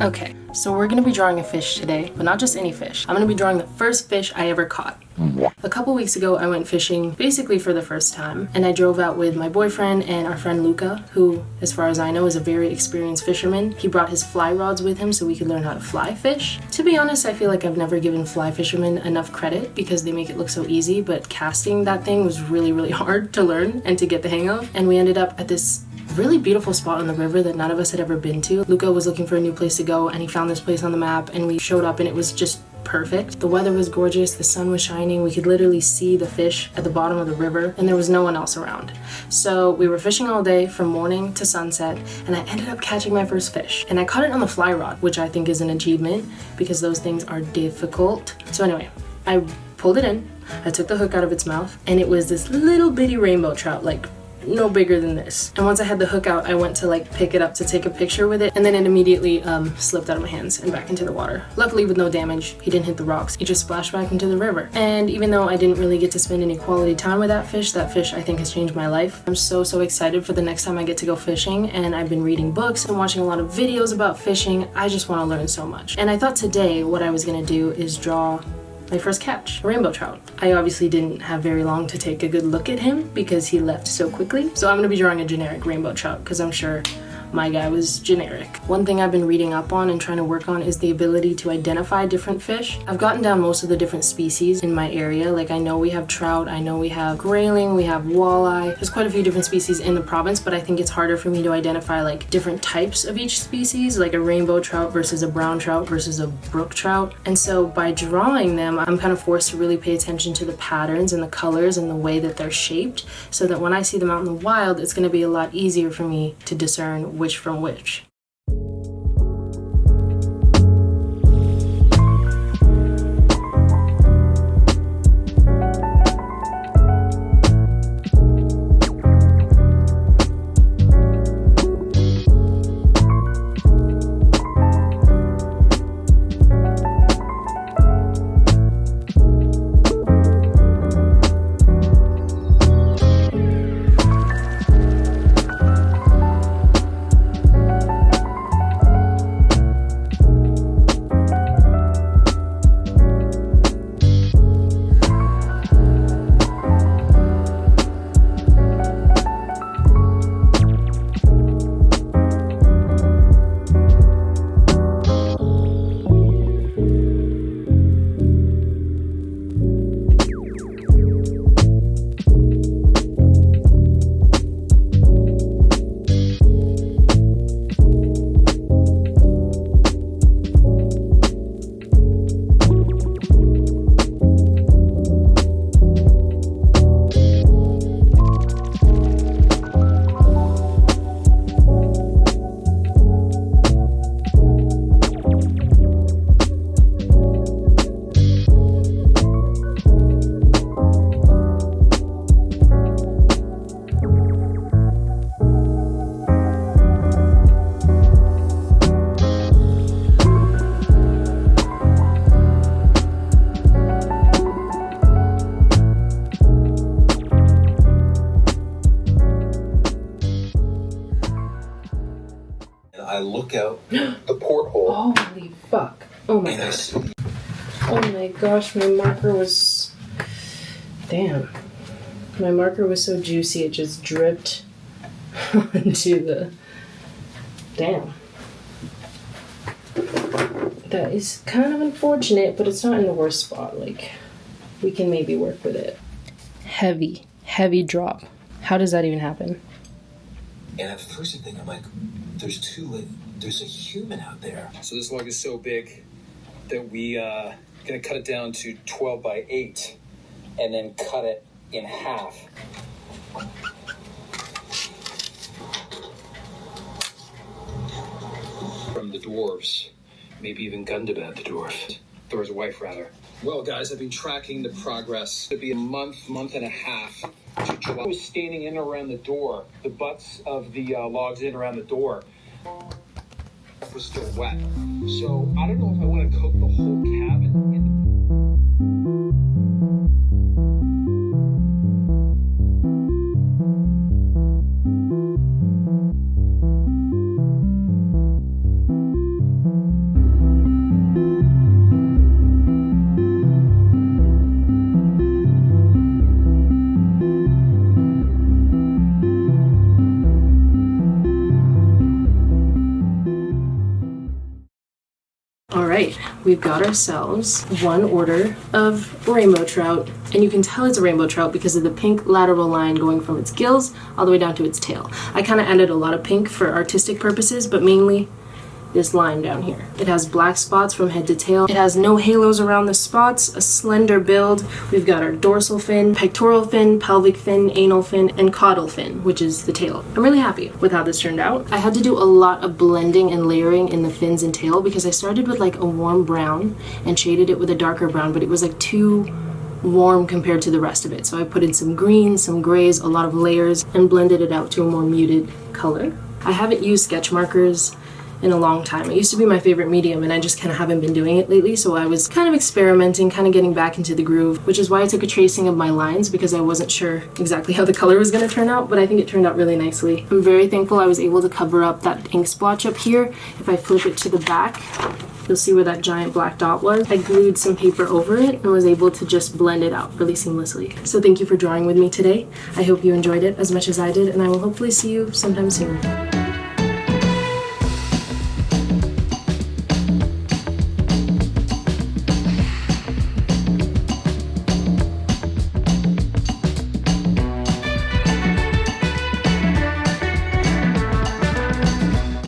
Okay, so we're gonna be drawing a fish today, but not just any fish. I'm gonna be drawing the first fish I ever caught. A couple weeks ago, I went fishing basically for the first time, and I drove out with my boyfriend and our friend Luca, who, as far as I know, is a very experienced fisherman. He brought his fly rods with him so we could learn how to fly fish. To be honest, I feel like I've never given fly fishermen enough credit because they make it look so easy, but casting that thing was really hard to learn and to get the hang of, and we ended up at this really beautiful spot on the river that none of us had ever been to. Luca was looking for a new place to go and he found this place on the map and we showed up and it was just perfect. The weather was gorgeous, the sun was shining, we could literally see the fish at the bottom of the river and there was no one else around. So we were fishing all day from morning to sunset and I ended up catching my first fish. And I caught it on the fly rod, which I think is an achievement because those things are difficult. So anyway, I pulled it in, I took the hook out of its mouth and it was this little bitty rainbow trout, like no bigger than this. And once I had the hook out, I went to like pick it up to take a picture with it and then it immediately slipped out of my hands and back into the water. Luckily with no damage, he didn't hit the rocks. He just splashed back into the river. And even though I didn't really get to spend any quality time with that fish I think has changed my life. I'm so excited for the next time I get to go fishing, and I've been reading books and watching a lot of videos about fishing. I just want to learn so much. And I thought today what I was gonna do is draw my first catch, a rainbow trout. I obviously didn't have very long to take a good look at him because he left so quickly. So I'm gonna be drawing a generic rainbow trout because I'm sure my guy was generic. One thing I've been reading up on and trying to work on is the ability to identify different fish. I've gotten down most of the different species in my area. Like I know we have trout, I know we have grayling, we have walleye. There's quite a few different species in the province, but I think it's harder for me to identify like different types of each species, like a rainbow trout versus a brown trout versus a brook trout. And so by drawing them, I'm kind of forced to really pay attention to the patterns and the colors and the way that they're shaped so that when I see them out in the wild, it's gonna be a lot easier for me to discern which from which. I look out the porthole. Holy fuck. Oh my gosh. Oh my gosh, my marker was... Damn. My marker was so juicy it just dripped onto the... Damn. That is kind of unfortunate, but it's not in the worst spot. Like, we can maybe work with it. Heavy drop. How does that even happen? And at first I'm thinking, I'm like, there's a human out there. So this log is so big that we gonna cut it down to 12 by 8 and then cut it in half. From the dwarves, maybe even Gundabad the dwarf. Thor's wife, rather. Well, guys, I've been tracking the progress. It'll be a month and a half. I was standing in around the door, the butts of the logs in around the door was still wet. So I don't know if I want to coat the whole cabin in we've got ourselves one order of rainbow trout, and you can tell it's a rainbow trout because of the pink lateral line going from its gills all the way down to its tail. I kind of added a lot of pink for artistic purposes, but mainly this line down here. It has black spots from head to tail. It has no halos around the spots, a slender build. We've got our dorsal fin, pectoral fin, pelvic fin, anal fin, and caudal fin, which is the tail. I'm really happy with how this turned out. I had to do a lot of blending and layering in the fins and tail because I started with like a warm brown and shaded it with a darker brown, but it was like too warm compared to the rest of it. So I put in some greens, some grays, a lot of layers, and blended it out to a more muted color. I haven't used sketch markers in a long time. It used to be my favorite medium and I just kind of haven't been doing it lately, so I was kind of experimenting, kind of getting back into the groove, which is why I took a tracing of my lines because I wasn't sure exactly how the color was going to turn out, but I think it turned out really nicely. I'm very thankful I was able to cover up that ink splotch up here. If I flip it to the back, you'll see where that giant black dot was. I glued some paper over it and was able to just blend it out really seamlessly. So thank you for drawing with me today. I hope you enjoyed it as much as I did, and I will hopefully see you sometime soon.